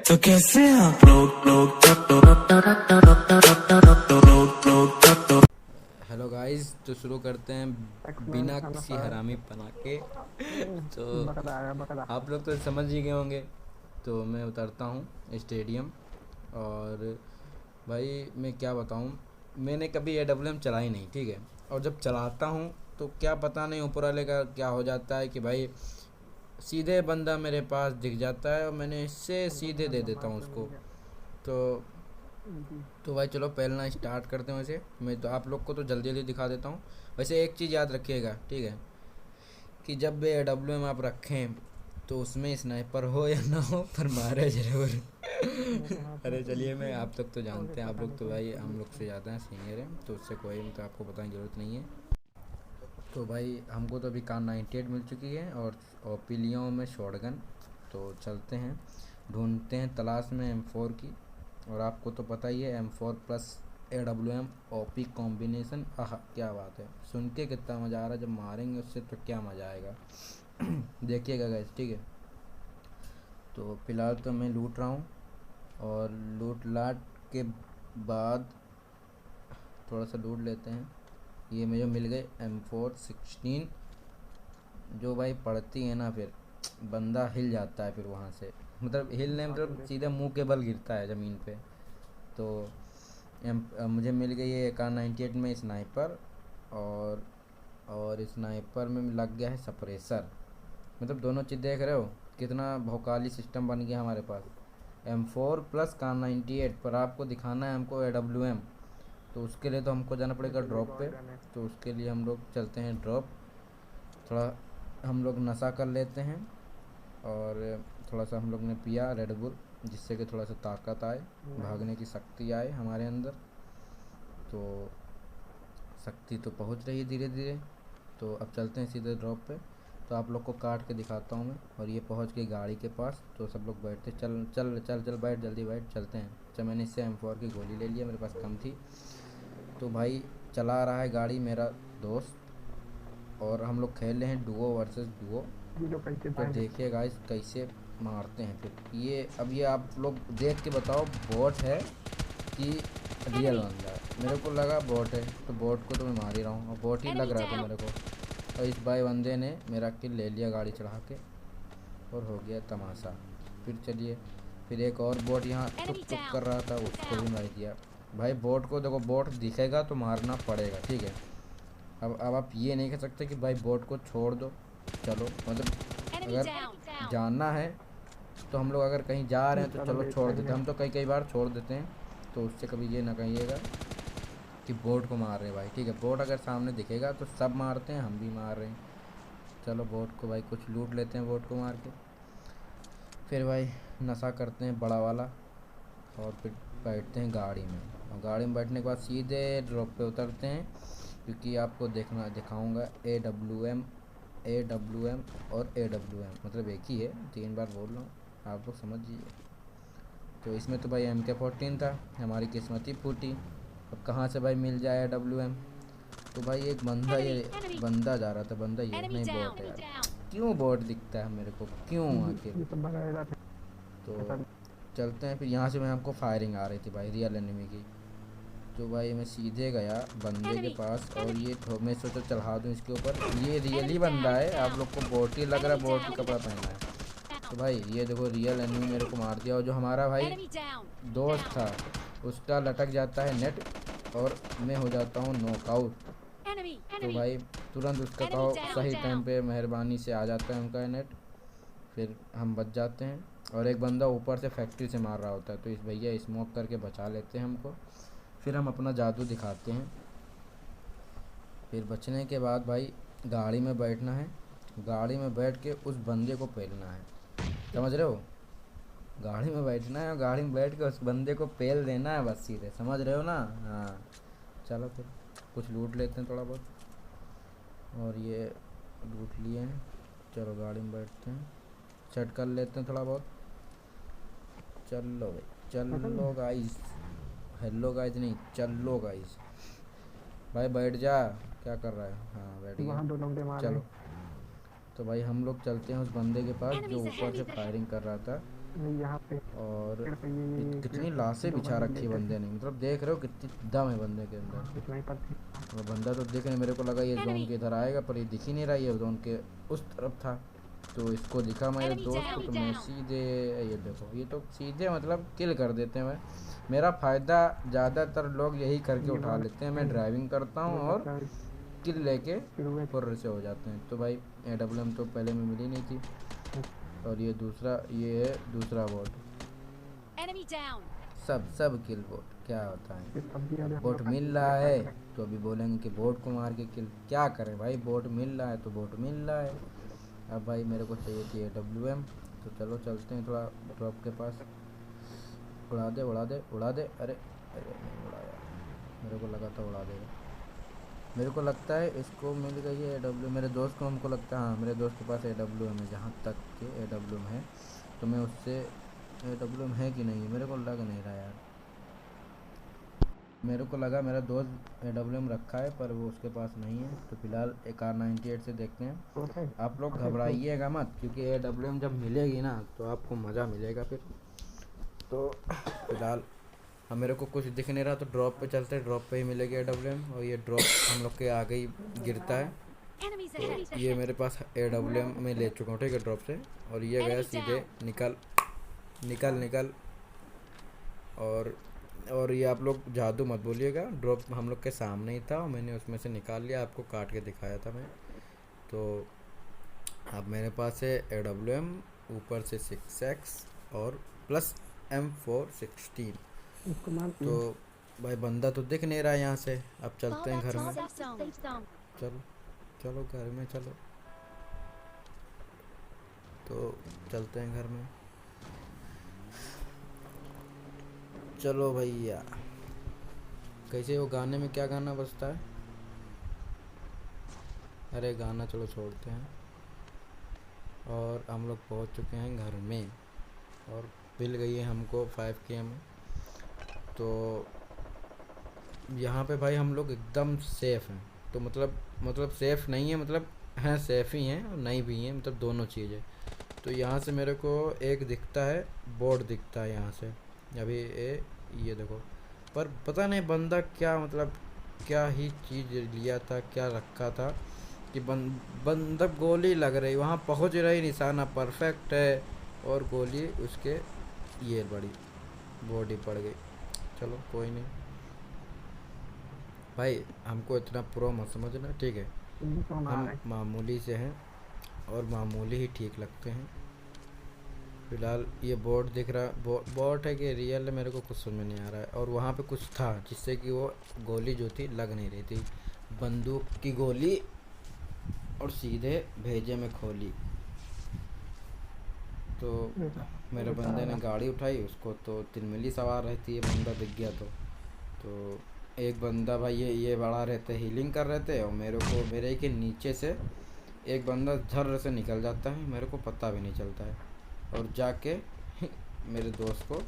तो कैसे आप हेलो गाइस, तो शुरू करते हैं बिना किसी हरामी पना के। तो आप लोग तो समझ ही गए होंगे। तो मैं उतरता हूँ स्टेडियम। और भाई मैं क्या बताऊँ, मैंने कभी AWM चलाई नहीं, ठीक है। और जब चलाता हूँ तो क्या पता नहीं ऊपर वाले का क्या हो जाता है कि भाई सीधे बंदा मेरे पास दिख जाता है और मैंने इससे सीधे दे देता हूँ उसको। तो भाई चलो पहलना स्टार्ट करते हैं। वैसे मैं तो आप लोग को तो जल्दी जल्दी दिखा देता हूँ। वैसे एक चीज़ याद रखिएगा, ठीक है, कि जब भी AWM आप रखें तो उसमें स्नाइपर हो या ना हो पर मारे जरूर। अरे चलिए, मैं आप लोग तो जानते हैं, आप लोग तो भाई हम लोग से ज़्यादा सीनियर हैं, तो उससे कोई मतलब आपको बताने की ज़रूरत नहीं है। तो भाई हमको तो अभी Kar 98 मिल चुकी है और पिलियों में शॉटगन। तो चलते हैं, ढूंढते हैं तलाश में M4 की। और आपको तो पता ही है M4 plus AWM OP combination, आह क्या बात है। सुन के कितना मज़ा आ रहा है, जब मारेंगे उससे तो क्या मज़ा आएगा। देखिएगा गाइस, ठीक है। तो फ़िलहाल तो मैं लूट रहा हूँ और लूट लाट के बाद थोड़ा सा लूट लेते हैं। ये मुझे मिल गए M416, जो भाई पड़ती है ना फिर बंदा हिल जाता है फिर वहाँ से, मतलब हिलने मतलब सीधे मुंह के बल गिरता है ज़मीन पे। तो मुझे मिल गई है Kar 98 में स्नाइपर। और स्नाइपर में लग गया है सप्रेसर। मतलब दोनों चीज़ देख रहे हो कितना भौकाली सिस्टम बन गया हमारे पास। M4 प्लस Kar 98, पर आपको दिखाना है हमको AWM। तो उसके लिए तो हमको जाना पड़ेगा ड्रॉप पे। तो उसके लिए हम लोग चलते हैं ड्रॉप। थोड़ा हम लोग नशा कर लेते हैं और थोड़ा सा हम लोग ने पिया रेड बुल, जिससे कि थोड़ा सा ताकत आए, भागने की शक्ति आए हमारे अंदर। तो शक्ति तो पहुंच रही है धीरे धीरे। तो अब चलते हैं सीधे ड्रॉप पे। तो आप लोग को काट के दिखाता हूँ मैं। और ये पहुंच गई गाड़ी के पास, तो सब लोग बैठते, चल चल चल चल बैठ, जल्दी बैठ, चलते हैं। अच्छा मैंने इससे M4 की गोली ले लिया, मेरे पास कम थी। तो भाई चला रहा है गाड़ी मेरा दोस्त, और हम लोग खेल रहे हैं डुओ वर्सेस डुओ। तो देखिए गाइस कैसे मारते हैं फिर ये। अब ये आप लोग देख के बताओ बॉट है कि रियल बंदा है। मेरे को लगा बॉट है, तो बॉट को तो मैं मार ही रहा हूँ, और बॉट ही लग रहा था मेरे को। और इस भाई बंदे ने मेरा किल ले लिया गाड़ी चढ़ा के, और हो गया तमाशा। फिर चलिए, फिर एक और बोट यहाँ टुक टुक कर रहा था, उसको भी मार दिया। भाई बोट को देखो, बोट दिखेगा तो मारना पड़ेगा, ठीक है। अब आप ये नहीं कह सकते कि भाई बोट को छोड़ दो। चलो मतलब अगर जानना है तो हम लोग अगर कहीं जा रहे हैं तो चलो छोड़ देते हैं, हम तो कई कई बार छोड़ देते हैं। तो उससे कभी ये ना कहिएगा कि बोट को मार रहे हैं भाई, ठीक है। बोट अगर सामने दिखेगा तो सब मारते हैं, हम भी मार रहे हैं। चलो बोट को भाई कुछ लूट लेते हैं बोट को मार के। फिर भाई नशा करते हैं बड़ा वाला, और फिर बैठते हैं गाड़ी में। और गाड़ी में बैठने के बाद सीधे ड्रॉप पे उतरते हैं, क्योंकि आपको दिखाऊंगा AWM और AWM मतलब एक ही है, 3 बार बोल रहा हूँ, आप लोग समझ लीजिए। तो इसमें तो भाई MK14 था, हमारी किस्मत ही फूटी। अब कहाँ से भाई मिल जाए AWM। तो भाई एक बंदा, ये बंदा जा रहा था, बंदा ये नहीं बॉट है यार। क्यों बॉट दिखता है मेरे को, क्यों आखिर। तो चलते हैं फिर यहाँ से। मैं हमको फायरिंग आ रही थी भाई रियल एनिमी की। तो भाई मैं सीधे गया बंदे के पास, और ये मैं सोचा चढ़ा दूँ इसके ऊपर। ये रियली बंदा है, आप लोग को बोट ही लग रहा है, बोट ही कपड़ा पहना है। तो भाई ये देखो रियल एनिमी मेरे को मार दिया। और जो हमारा भाई दोस्त था उसका लटक जाता है नेट, और मैं हो जाता हूँ नॉकआउट। तो भाई तुरंत उसका कहो सही टाइम पे मेहरबानी से आ जाता है उनका नेट, फिर हम बच जाते हैं। और एक बंदा ऊपर से फैक्ट्री से मार रहा होता है, तो इस भैया स्मोक करके बचा लेते हैं हमको। फिर हम अपना जादू दिखाते हैं। फिर बचने के बाद भाई गाड़ी में बैठना है, गाड़ी में बैठ के उस बंदे को पेलना है, समझ रहे हो। गाड़ी में बैठना है और गाड़ी में बैठ के उस बंदे को पेल देना है, बस सीधे, समझ रहे हो ना। हाँ चलो फिर कुछ लूट लेते हैं थोड़ा बहुत। और ये लूट लिए हैं, चलो गाड़ी में बैठते हैं, सेट कर लेते हैं थोड़ा बहुत। चलो भाई चलो गाइस, हेलो गाइस नहीं, चलो गाइस। भाई बैठ जा, क्या कर रहा है। हाँ बैठ गया, चलो। तो भाई हम लोग चलते हैं उस बंदे के पास जो ऊपर से फायरिंग कर रहा था। और कितनी लाशें बिछा रखी है बंदे ने, मतलब देख रहे हो कितनी दम है बंदे के अंदर। और बंदा तो दिख नहीं, मेरे को लगा ये जोन के इधर आएगा पर ये दिख ही नहीं रहा, ये जोन के उस तरफ था। तो इसको दिखा मेरे दोस्त को, तो मैं सीधे ये देखो, ये तो सीधे मतलब किल कर देते हैं। मेरा फ़ायदा ज़्यादातर लोग यही करके उठा लेते हैं, मैं ड्राइविंग करता हूँ और किल लेके फुर्र से हो जाते हैं। तो भाई AWM तो पहले में मिली नहीं थी। और ये है दूसरा बोट, सब किल बोट, क्या होता है बोट मिल रहा है तो अभी बोलेंगे कि बोट को मार के किल, क्या करें भाई, बोट मिल रहा है तो बोट मिल रहा है। अब भाई मेरे को चाहिए थी AWM, तो चलो चलते हैं थोड़ा ड्रॉप के पास। उड़ा दे अरे नहीं उड़ाया, मेरे को लगा था उड़ा देगा। मेरे को लगता है इसको मिल गई है AWM, मेरे दोस्त को, हमको लगता है हाँ मेरे दोस्त के पास AWM है, जहाँ तक के AWM है। तो मैं उससे AWM है कि नहीं, मेरे को लग नहीं रहा यार, मेरे को लगा मेरा दोस्त AWM रखा है पर वो उसके पास नहीं है। तो फिलहाल एक R98 से देखते हैं। आप लोग घबराइएगा मत, क्योंकि AWM जब मिलेगी ना तो आपको मज़ा मिलेगा फिर। तो फिलहाल अब मेरे को कुछ दिख नहीं रहा, तो ड्रॉप पे चलते हैं, ड्रॉप पे ही मिलेगी AWM। और ये ड्रॉप हम लोग के आगे ही गिरता है। तो ये मेरे पास AWM में ले चुका हूँ, ठीक है, ड्रॉप से। और ये गया सीधे, निकल। और ये आप लोग जादू मत बोलिएगा, ड्रॉप हम लोग के सामने ही था और मैंने उसमें से निकाल लिया, आपको काट के दिखाया था मैं। तो अब मेरे पास है AWM, ऊपर से 6x और प्लस M416। तो भाई बंदा तो दिख नहीं रहा है यहाँ से, अब चलते हैं घर में। चलो घर में चलो, तो चलते हैं घर में। चलो भैया, कैसे वो गाने में क्या गाना बजता है, अरे गाना चलो छोड़ते हैं। और हम लोग पहुँच चुके हैं घर में और मिल गई है हमको 5K में। तो यहाँ पे भाई हम लोग एकदम सेफ़ हैं। तो मतलब सेफ़ नहीं है, मतलब हैं सेफ़ ही हैं और नहीं भी हैं, मतलब दोनों चीज़ें। तो यहाँ से मेरे को एक दिखता है, बोर्ड दिखता है यहाँ से अभी, ये देखो। पर पता नहीं बंदा क्या, मतलब क्या ही चीज़ लिया था, क्या रखा था कि बंदा गोली लग रही, वहाँ पहुँच रही, निशाना परफेक्ट है और गोली उसके ये बड़ी बॉडी पड़ गई। चलो कोई नहीं भाई, हमको इतना प्रो मत समझना, ठीक है, हम मामूली से हैं और मामूली ही ठीक लगते हैं। फिलहाल ये बोर्ड दिख रहा, बोर्ड है कि रियल है मेरे को कुछ समझ नहीं आ रहा है। और वहाँ पे कुछ था जिससे कि वो गोली जो थी लग नहीं रही थी, बंदूक की गोली, और सीधे भेजे में खोली। तो मेरे बंदे ने गाड़ी उठाई, उसको तो तिलमिली सवार रहती है, बंदा दिख गया तो एक बंदा भाई ये बड़ा रहते हीलिंग कर रहे थे, और मेरे के नीचे से एक बंदा झर्र से निकल जाता है, मेरे को पता भी नहीं चलता है, और जाके मेरे दोस्त को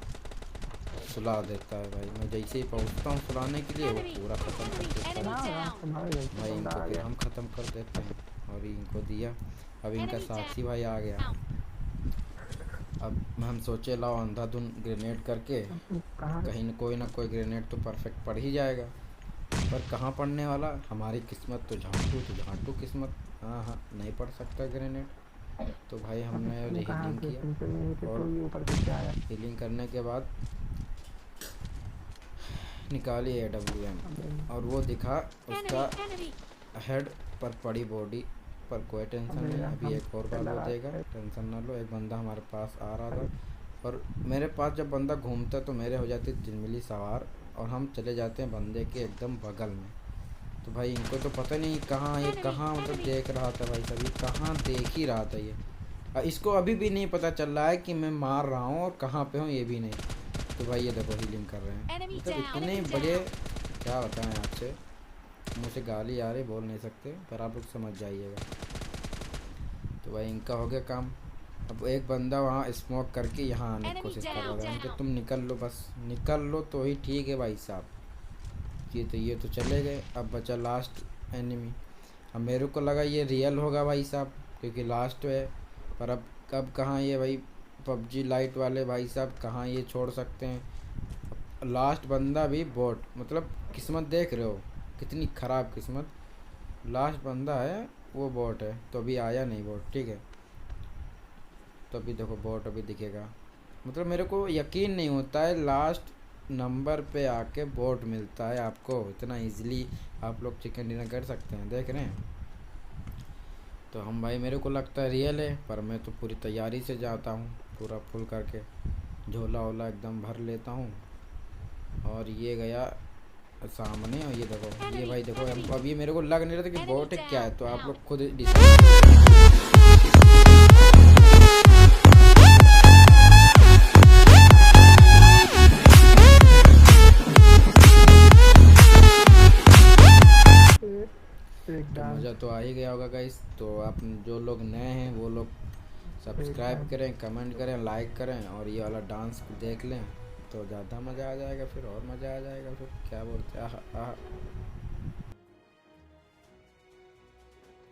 सुला देता है। भाई मैं जैसे ही पहुंचता हूँ सुलाने के लिए, वो पूरा ख़त्म कर देता है भाई, इनको फिर हम ख़त्म कर देते हैं और इनको दिया। अब इनका साथी भाई आ गया, अब हम सोचे लाओ अंधाधुन ग्रेनेड करके, कहीं कोई ना कोई ग्रेनेड तो परफेक्ट पड़ ही जाएगा, पर कहाँ पड़ने वाला, हमारी किस्मत तो झांटू किस्मत, हाँ नहीं पड़ सकता ग्रेनेड। तो भाई हमने हीलिंग किया, और हीलिंग करने के बाद निकाली AWM, और वो दिखा उसका हेड पर पड़ी बॉडी पर, कोई टेंशन नहीं, अभी एक और बार वो देगा, टेंशन ना लो। एक बंदा हमारे पास आ रहा था, और मेरे पास जब बंदा घूमता तो मेरे हो जाती तिलमिली सवार, और हम चले जाते हैं बंदे के एकदम बगल में। तो भाई इनको तो पता नहीं कहाँ ये कहाँ, मतलब देख रहा था भाई सभी, कहाँ देख ही रहा था ये, इसको अभी भी नहीं पता चल रहा है कि मैं मार रहा हूँ और कहाँ पे हूँ, ये भी नहीं। तो भाई ये देखो हीलिंग कर रहे हैं, मतलब इतने बड़े, क्या बताएं आपसे, मुझे गाली आ रही, बोल नहीं सकते, पर आप लोग समझ जाइएगा। तो भाई इनका हो गया काम। अब एक बंदा वहाँ स्मोक करके यहाँ आने की कोशिश कर रहा है कि तुम निकल लो, बस निकल लो तो ही ठीक है भाई साहब। ये तो चले गए, अब बचा लास्ट एनिमी। अब मेरे को लगा ये रियल होगा भाई साहब, क्योंकि लास्ट है, पर अब कब कहाँ ये भाई पबजी लाइट वाले भाई साहब कहाँ ये छोड़ सकते हैं। लास्ट बंदा भी बॉट, मतलब किस्मत देख रहे हो कितनी ख़राब किस्मत। लास्ट बंदा है वो बॉट है, तो अभी आया नहीं बॉट, ठीक है। तो अभी देखो बॉट अभी दिखेगा। मतलब मेरे को यकीन नहीं होता है लास्ट नंबर पे आके बॉट मिलता है आपको इतना इजीली। आप लोग चिकन डिनर कर सकते हैं, देख रहे हैं। तो हम भाई मेरे को लगता है रियल है, पर मैं तो पूरी तैयारी से जाता हूँ, पूरा फुल करके झोला वोला एकदम भर लेता हूँ। और ये गया सामने, और ये देखो ये भाई देखो अब ये मेरे को लग नहीं रहा था कि बॉट है क्या है, तो आप लोग खुद डिसाइड। तो मज़ा तो आ ही गया होगा गाइस। तो आप जो लोग नए हैं वो लोग सब्सक्राइब करें, कमेंट करें, लाइक करें, और ये वाला डांस देख लें तो ज़्यादा मज़ा आ जाएगा, फिर और मज़ा आ जाएगा। फिर क्या बोलते हैं, आह आह।